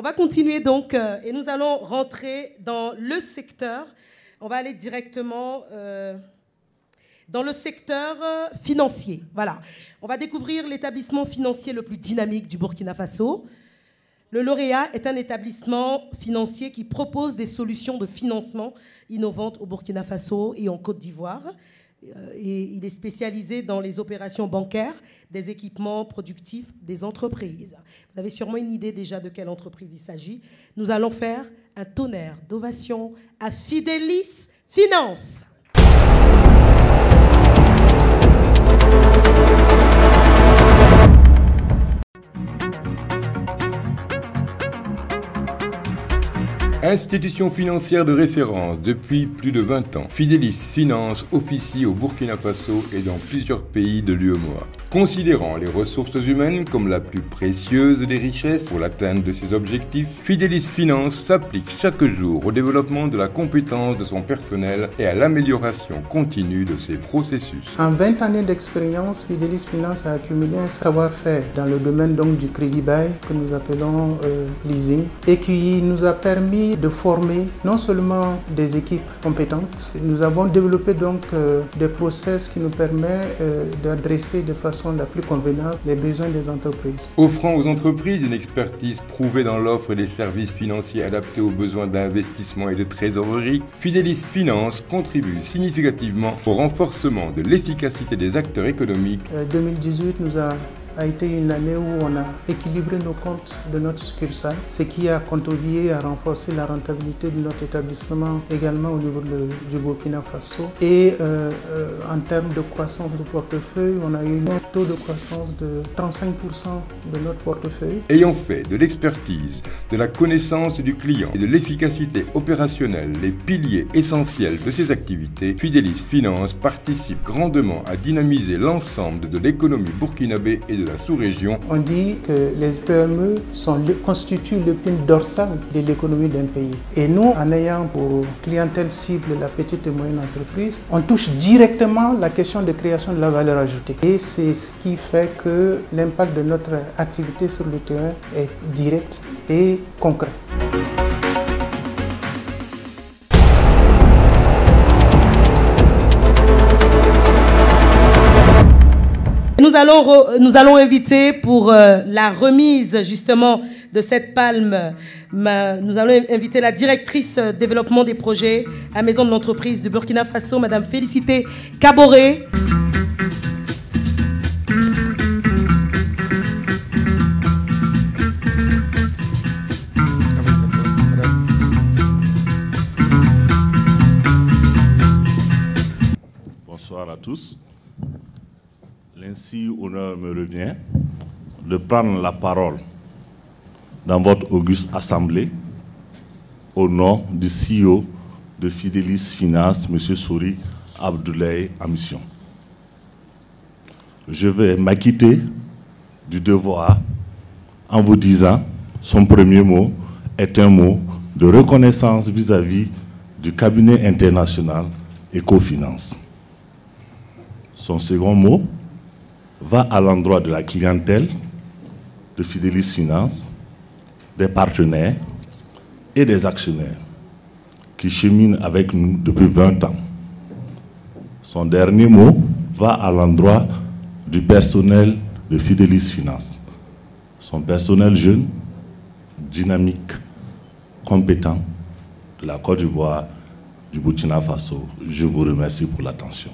va continuer donc et nous allons rentrer dans le secteur. On va aller directement dans le secteur financier. Voilà. On va découvrir l'établissement financier le plus dynamique du Burkina Faso. Le lauréat est un établissement financier qui propose des solutions de financement innovantes au Burkina Faso et en Côte d'Ivoire. Et il est spécialisé dans les opérations bancaires, des équipements productifs des entreprises. Vous avez sûrement une idée déjà de quelle entreprise il s'agit. Nous allons faire un tonnerre d'ovations à Fidelis Finance. Institution financière de référence depuis plus de 20 ans, Fidelis Finance officie au Burkina Faso et dans plusieurs pays de l'UEMOA. Considérant les ressources humaines comme la plus précieuse des richesses pour l'atteinte de ses objectifs, Fidelis Finance s'applique chaque jour au développement de la compétence de son personnel et à l'amélioration continue de ses processus. En 20 années d'expérience, Fidelis Finance a accumulé un savoir-faire dans le domaine donc du crédit bail que nous appelons leasing et qui nous a permis de former non seulement des équipes compétentes, nous avons développé donc des process qui nous permettent d'adresser de façon la plus convenable les besoins des entreprises. Offrant aux entreprises une expertise prouvée dans l'offre des services financiers adaptés aux besoins d'investissement et de trésorerie, Fidelis Finance contribue significativement au renforcement de l'efficacité des acteurs économiques. 2018 a été une année où on a équilibré nos comptes de notre succursale, ce qui a contribué à renforcer la rentabilité de notre établissement également au niveau du Burkina Faso. Et en termes de croissance de portefeuille, on a eu un taux de croissance de 35% de notre portefeuille. Ayant fait de l'expertise, de la connaissance du client et de l'efficacité opérationnelle les piliers essentiels de ses activités, Fidelis Finance participe grandement à dynamiser l'ensemble de l'économie burkinabé et de la sous-région. On dit que les PME constituent l'épine dorsale de l'économie d'un pays. Et nous, en ayant pour clientèle cible la petite et moyenne entreprise, on touche directement la question de création de la valeur ajoutée. Et c'est ce qui fait que l'impact de notre activité sur le terrain est direct et concret. Nous allons inviter pour la remise justement de cette palme, nous allons inviter la directrice développement des projets à Maison de l'entreprise du Burkina Faso, Madame Félicité Kaboré. Bonsoir à tous. Ainsi, honneur me revient de prendre la parole dans votre auguste assemblée au nom du CEO de Fidelis Finance, M. Sori Abdoulaye Amission. Je vais m'acquitter du devoir en vous disant son premier mot est un mot de reconnaissance vis-à-vis du cabinet international Ecofinance. Son second mot va à l'endroit de la clientèle de Fidelis Finance, des partenaires et des actionnaires qui cheminent avec nous depuis 20 ans. Son dernier mot va à l'endroit du personnel de Fidelis Finance. Son personnel jeune, dynamique, compétent de la Côte d'Ivoire, du Burkina Faso. Je vous remercie pour l'attention.